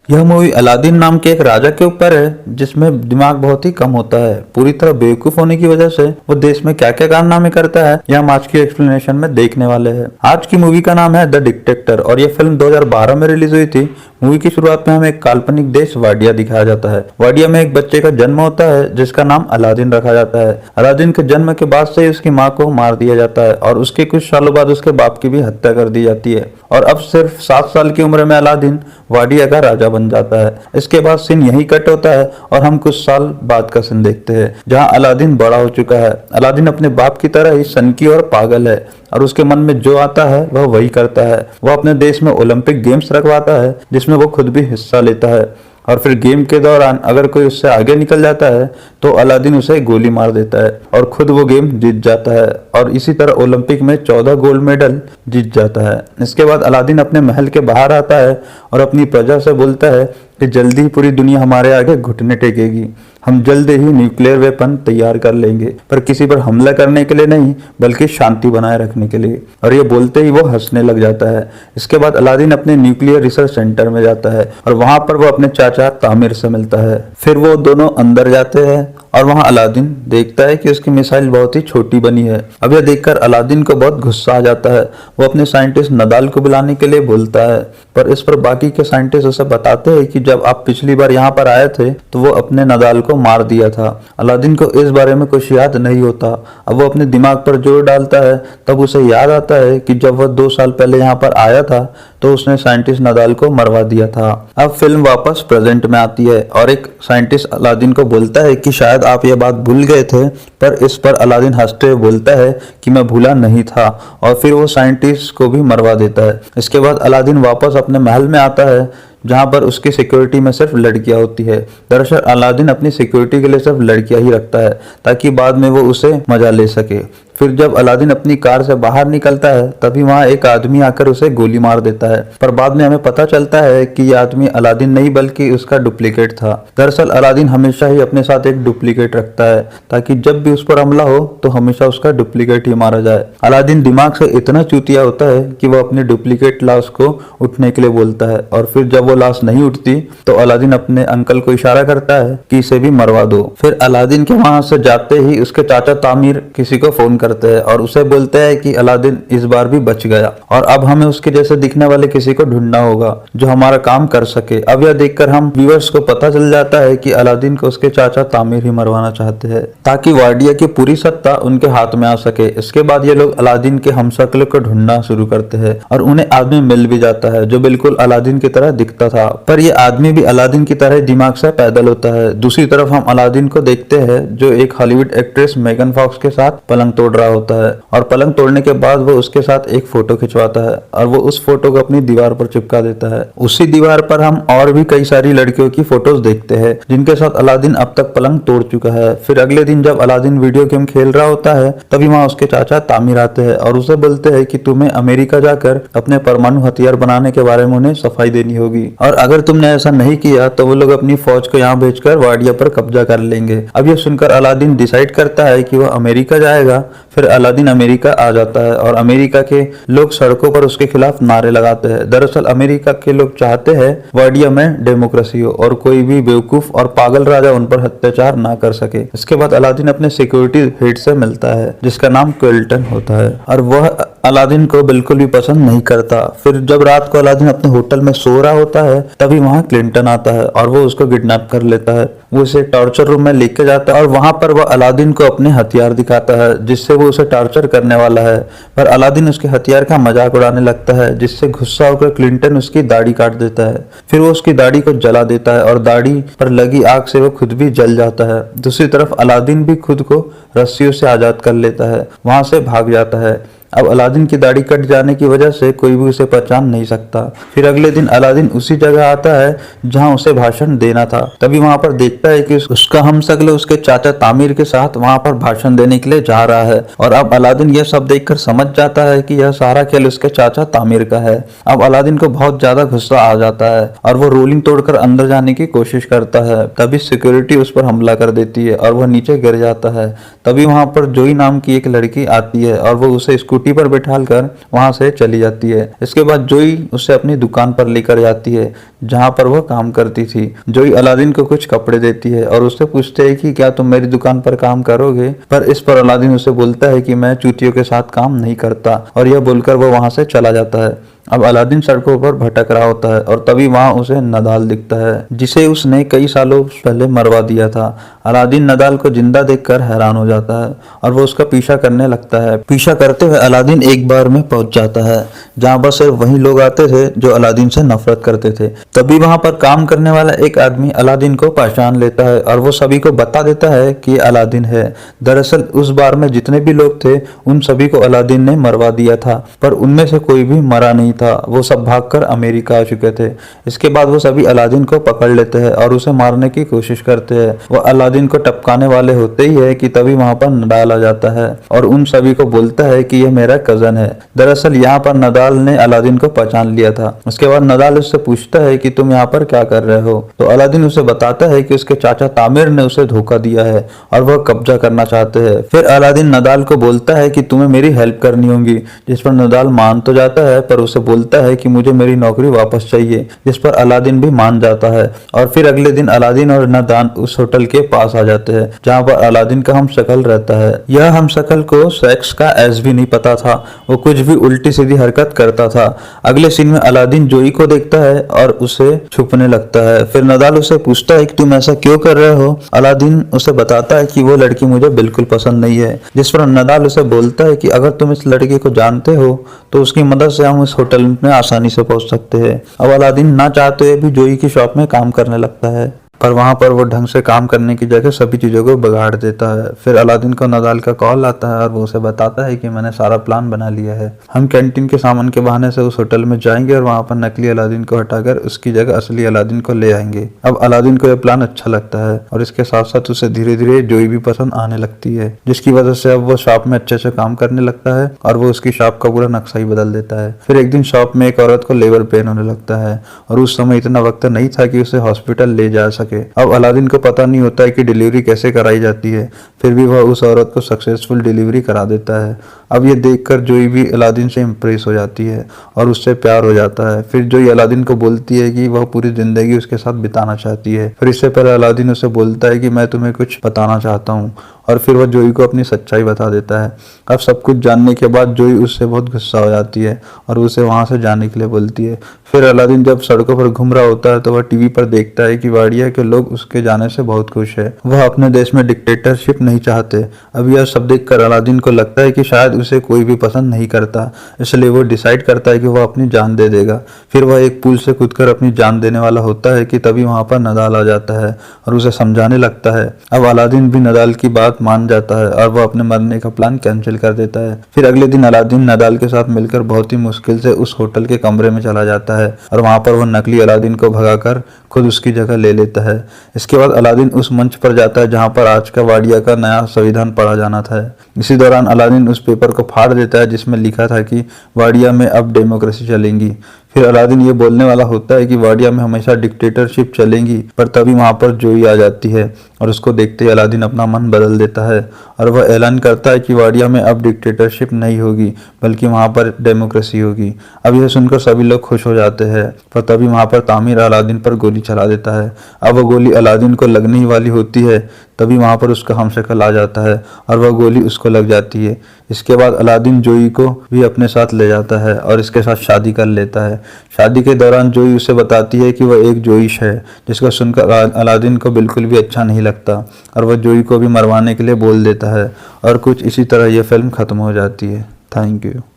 यह movie Aladdin नाम के एक राजा के ऊपर है जिसमें दिमाग बहुत ही कम होता है। पूरी तरह बेवकूफ होने की वजह से वो देश में क्या क्या कारनामे करता है यह हम आज की एक्सप्लेनेशन में देखने वाले हैं। आज की मूवी का नाम है द डिक्टेटर और यह फिल्म 2012 में रिलीज हुई थी। मूवी की शुरुआत में हमें एक काल्पनिक देश वाडिया दिखाया जाता है। वाडिया में एक बच्चे का जन्म होता है जिसका नाम अलादीन रखा जाता है। अलादीन के जन्म के बाद से ही उसकी माँ को मार दिया जाता है और उसके कुछ सालों बाद उसके बाप की भी हत्या कर दी जाती है और अब सिर्फ 7 साल की उम्र में अलादीन वाडिया का राजा बन जाता है। इसके बाद सीन यही कट होता है और हम कुछ साल बाद का सीन देखते हैं जहां अलादीन बड़ा हो चुका है। अलादीन अपने बाप की तरह ही सनकी और पागल है और उसके मन में जो आता है वह वही करता है। वह अपने देश में ओलंपिक गेम्स रखवाता है जिसमें वो खुद भी हिस्सा लेता है और फिर गेम के दौरान अगर कोई उससे आगे निकल जाता है तो अलादीन उसे गोली मार देता है और खुद वो गेम जीत जाता है और इसी तरह ओलंपिक में 14 गोल्ड मेडल जीत जाता है। इसके बाद अलादीन अपने महल के बाहर आता है और अपनी प्रजा से बोलता है कि जल्दी ही पूरी दुनिया हमारे आगे घुटने टेकेगी। हम जल्द ही न्यूक्लियर वेपन तैयार कर लेंगे, पर किसी पर हमला करने के लिए नहीं बल्कि शांति बनाए रखने के लिए। और ये बोलते ही वो हंसने लग जाता है। इसके बाद अलादीन अपने न्यूक्लियर रिसर्च सेंटर में जाता है और वहां पर वो अपने चाचा तामिर से मिलता है। फिर वो दोनों अंदर जाते हैं और वहां अलादीन देखता है कि उसकी मिसाइल बहुत ही छोटी बनी है। अब यह देखकर अलादीन को बहुत गुस्सा आ जाता है। वो अपने साइंटिस्ट नदाल को बुलाने के लिए बोलता है, पर इस पर बाकी के साइंटिस्ट उसे बताते हैं कि जब आप पिछली बार यहाँ पर आए थे तो वो अपने नदाल को मार दिया था। अलादीन को इस बारे में कुछ याद नहीं होता। अब वो अपने दिमाग पर जोर डालता है, तब उसे याद आता है कि जब वह 2 साल पहले यहाँ पर आया था तो उसने साइंटिस्ट नदाल को मरवा दिया था। अब फिल्म वापस प्रेजेंट में आती है और एक साइंटिस्ट अलादीन को बोलता है कि शायद आप ये बात भूल गए थे, पर इस पर अलादीन हंसते हुए बोलता है कि मैं भूला नहीं था और फिर वो साइंटिस्ट को भी मरवा देता है। इसके बाद अलादीन वापस अपने महल में आता है जहां पर उसकी सिक्योरिटी में सिर्फ लड़कियां होती है। दरअसल अलादीन अपनी सिक्योरिटी के लिए सिर्फ लड़कियां ही रखता है ताकि बाद में वो उसे मजा ले सके। फिर जब अलादीन अपनी कार से बाहर निकलता है तभी वहां एक आदमी आकर उसे गोली मार देता है, पर बाद में हमें पता चलता है कि यह आदमी अलादीन नहीं बल्कि उसका डुप्लीकेट था। दरअसल अलादीन हमेशा ही अपने साथ एक डुप्लीकेट रखता है ताकि जब भी उस पर हमला हो तो हमेशा उसका डुप्लीकेट ही मारा जाए। अलादीन दिमाग से इतना चूतिया होता है कि वो अपनी डुप्लीकेट लाश को उठने के लिए बोलता है और फिर जब वो लाश नहीं उठती तो अलादीन अपने अंकल को इशारा करता है कि इसे भी मरवा दो। फिर अलादीन के वहां से जाते ही उसके चाचा तामिर किसी को फोन करते हैं और उसे बोलते हैं कि अलादीन इस बार भी बच गया और अब हमें उसके जैसे दिखने वाले किसी को ढूंढना होगा जो हमारा काम कर सके। अब यह देखकर हम व्यूअर्स को पता चल जाता है कि अलादीन को उसके चाचा तामिर ही मरवाना चाहते हैं ताकि वाडिया की पूरी सत्ता उनके हाथ में आ सके। इसके बाद ये लोग अलादीन के हमशक्ल को ढूंढना शुरू करते हैं और उन्हें आदमी मिल भी जाता है जो बिल्कुल अलादीन की तरह दिखता था, पर यह आदमी भी अलादीन की तरह दिमाग से पैदल होता है। दूसरी तरफ हम अलादीन को देखते हैं जो एक हॉलीवुड एक्ट्रेस मेगन फॉक्स के साथ पलंग तोड़ रहा होता है और पलंग तोड़ने के बाद वो उसके साथ एक फोटो खिंचवाता है और वो उस फोटो को अपनी दीवार पर चिपका देता है। उसी दीवार पर हम और भी कई सारी लड़कियों की फोटोज देखते हैं जिनके साथ अलादीन अब तक पलंग तोड़ चुका है। फिर अगले दिन जब अलादीन वीडियो गेम खेल रहा होता है तभी वहाँ उसके चाचा तामिर आते हैं और उसे बोलते हैं कि तुम्हें अमेरिका जाकर अपने परमाणु हथियार बनाने के बारे में उन्हें सफाई देनी होगी और अगर तुमने ऐसा नहीं किया तो वो लोग अपनी फौज को यहाँ भेजकर वाडिया पर कब्जा कर लेंगे। अब ये सुनकर अलादीन डिसाइड करता है कि वह अमेरिका जाएगा। फिर अलादीन अमेरिका आ जाता है और अमेरिका के लोग सड़कों पर उसके खिलाफ नारे लगाते हैं। दरअसल अमेरिका के लोग चाहते हैं वाडिया में डेमोक्रेसी हो और कोई भी बेवकूफ और पागल राजा उन पर अत्याचार ना कर सके। इसके बाद अलादीन अपने सिक्योरिटी हेड से मिलता है जिसका नाम क्विल्टन होता है और वह अलादीन को बिल्कुल भी पसंद नहीं करता। फिर जब रात को अलादीन अपने होटल में सो रहा होता है तभी वहां क्लिंटन आता है और वो उसको किडनैप कर लेता है। वो उसे टॉर्चर रूम में लेके जाता है और वहां पर वो अलादीन को अपने हथियार दिखाता है जिससे वो उसे टॉर्चर करने वाला है, पर अलादीन उसके हथियार का मजाक उड़ाने लगता है जिससे गुस्सा होकर क्लिंटन उसकी दाढ़ी काट देता है। फिर वो उसकी दाढ़ी को जला देता है और दाढ़ी पर लगी आग से वो खुद भी जल जाता है। दूसरी तरफ अलादीन भी खुद को रस्सियों से आजाद कर लेता है, वहां से भाग जाता है। अब अलादीन की दाढ़ी कट जाने की वजह से कोई भी उसे पहचान नहीं सकता। फिर अगले दिन अलादीन उसी जगह आता है जहां उसे भाषण देना था। तभी वहां पर देखता है कि उसका हमशक्ल उसके चाचा तामिर के साथ वहां पर भाषण देने के लिए जा रहा है और अब अलादीन यह सब देखकर समझ जाता है कि यह सारा खेल उसके चाचा तामिर का है। अब अलादीन को बहुत ज्यादा गुस्सा आ जाता है और वो रोलिंग तोड़कर अंदर जाने की कोशिश करता है। तभी सिक्योरिटी उस पर हमला कर देती है और वह नीचे गिर जाता है। तभी वहां पर जोई नाम की एक लड़की आती है और वो उसे स्कूटी पर बैठालकर वहां से चली जाती है। इसके बाद जोई उसे अपनी दुकान पर लेकर जाती है जहां पर वह काम करती थी। जोई अलादीन को कुछ कपड़े देती है और उससे पूछते है कि क्या तुम मेरी दुकान पर काम करोगे, पर इस पर अलादीन उसे बोलता है कि मैं चूतियों के साथ काम नहीं करता, और यह बोलकर वह वहां से चला जाता है। अब अलादीन सड़कों पर भटक रहा होता है और तभी वहां उसे नदाल दिखता है जिसे उसने कई सालों पहले मरवा दिया था। अलादीन नदाल को जिंदा देखकर हैरान हो जाता है और वो उसका पीछा करने लगता है। पीछा करते हुए अलादीन एक बार में पहुंच जाता है जहां पर सिर्फ वही लोग आते थे जो अलादीन से नफरत करते थे। तभी वहां पर काम करने वाला एक आदमी अलादीन को पहचान लेता है और वो सभी को बता देता है कि अलादीन है। दरअसल उस बार में जितने भी लोग थे उन सभी को अलादीन ने मरवा दिया था, पर उनमें से कोई भी मरा नहीं था। वो सब भागकर अमेरिका आ चुके थे। इसके बाद वो सभी अलादीन को पकड़ लेते हैं और उसे मारने की कोशिश करते हैं। वो अलादीन को टपकाने वाले होते ही है कि तभी वहां पर नदाल आ जाता है और उन सभी को बोलता है कि यह मेरा कजन है। दरअसल यहाँ पर नदाल ने अलादीन को पहचान लिया था। उसके बाद नदाल उससे पूछता है कि तुम यहाँ पर क्या कर रहे हो, तो अलादीन उसे बताता है कि उसके चाचा तामिर ने उसे धोखा दिया है और वह कब्जा करना चाहते हैं। फिर अलादीन नदाल को बोलता है कि तुम्हें मेरी हेल्प करनी होगी, जिस पर नदाल मान तो जाता है पर उसे बोलता है कि मुझे मेरी नौकरी वापस चाहिए, जिस पर अलादीन भी मान जाता है। और फिर अगले दिन अलादीन और नदाल उस होटल के पास आ जाते हैं जहाँ पर अलादीन का हमशक्ल रहता है। यह हमशक्ल को सेक्स का एस भी नहीं पता था, वो कुछ भी उल्टी सीधी हरकत करता था। अगले सीन में अलादीन जोई को देखता है और उसे छुपने लगता है। फिर नदाल उसे पूछता है कि तुम ऐसा क्यों कर रहे हो। अलादीन उसे बताता है कि वो लड़की मुझे बिल्कुल पसंद नहीं है, जिस पर नदाल उसे बोलता है कि अगर तुम इस लड़की को जानते हो तो उसकी मदद से हम इस होटल में आसानी से पहुंच सकते हैं। अब अलादीन ना चाहते हुए भी जोई की शॉप में काम करने लगता है, पर वहां पर वो ढंग से काम करने की जगह सभी चीजों को बिगाड़ देता है। फिर अलादीन को नदाल का कॉल आता है और वो उसे बताता है कि मैंने सारा प्लान बना लिया है। हम कैंटीन के सामान के बहाने से उस होटल में जाएंगे और वहां पर नकली अलादीन को हटाकर उसकी जगह असली अलादीन को ले आएंगे। अब अलादीन को यह प्लान अच्छा लगता है और इसके साथ साथ उसे धीरे धीरे जोई भी पसंद आने लगती है, जिसकी वजह से अब वो शॉप में अच्छे से काम करने लगता है और वो उसकी शॉप का पूरा नक्शा ही बदल देता है। फिर एक दिन शॉप में एक औरत को लेबर पेन होने लगता है और उस समय इतना वक्त नहीं था कि उसे हॉस्पिटल ले जा सके। अब अलादीन को पता नहीं होता है कि डिलीवरी कैसे कराई जाती है, फिर भी वह उस औरत को सक्सेसफुल डिलीवरी करा देता है। अब ये देखकर जोई भी अलादीन से इम्प्रेस हो जाती है और उससे प्यार हो जाता है। फिर जोई अलादीन को बोलती है कि वह पूरी जिंदगी उसके साथ बिताना चाहती है। फिर इससे पहले अलादीन उसे बोलता है कि मैं तुम्हें कुछ बताना चाहता हूँ, और फिर वह जोई को अपनी सच्चाई बता देता है। अब सब कुछ जानने के बाद जोई उससे बहुत गुस्सा हो जाती है और उसे वहां से जाने के लिए बोलती है। फिर अलादीन जब सड़कों पर घूम रहा होता है तो वह टीवी पर देखता है कि वाडिया के लोग उसके जाने से बहुत खुश है। वह अपने देश में डिक्टेटरशिप नहीं चाहते। अब यह सब देखकर अलादीन को लगता है कि शायद उसे कोई भी पसंद नहीं करता, इसलिए वो डिसाइड करता है कि वह अपनी जान दे देगा। फिर वह एक पुल से कूदकर अपनी जान देने वाला होता है कि तभी वहां पर नदाल आ जाता है और उसे समझाने लगता है। अब अलादीन भी नदाल की बात मान जाता है और वह अपने मरने का प्लान कैंसिल कर देता है। फिर अगले दिन अलादीन नदाल के साथ मिलकर बहुत ही मुश्किल से उस होटल के कमरे में चला जाता है और वहां पर वह नकली अलादीन को भगाकर खुद उसकी जगह ले लेता है। इसके बाद अलादीन उस मंच पर जाता है जहां पर आज का वाडिया का नया संविधान पढ़ा जाना था। इसी दौरान अलादीन उस पेपर को फाड़ देता है जिसमें लिखा था कि वाडिया में अब डेमोक्रेसी चलेंगी। फिर अलादीन ये बोलने वाला होता है कि वाडिया में हमेशा डिक्टेटरशिप चलेंगी, पर तभी वहां पर जोई आ जाती है और उसको देखते ही अलादीन अपना मन बदल देता है और वह ऐलान करता है कि वाडिया में अब डिक्टेटरशिप नहीं होगी बल्कि वहां पर डेमोक्रेसी होगी। अब यह सुनकर सभी लोग खुश हो जाते हैं, पर तभी वहां पर तामिर अलादीन पर गोली चला देता है। अब वह गोली अलादीन को लगने ही वाली होती है, तभी वहां पर उसका हमशक्ल आ जाता है और वह गोली उसको लग जाती है। इसके बाद अलादीन जोई को भी अपने साथ ले जाता है और इसके साथ शादी कर लेता है। शादी के दौरान जोई उसे बताती है कि वह एक जोइश है, जिसको सुनकर अलादीन को बिल्कुल भी अच्छा नहीं लगता और वह जोई को भी मरवाने के लिए बोल देता है और कुछ इसी तरह यह फिल्म खत्म हो जाती है। Thank you.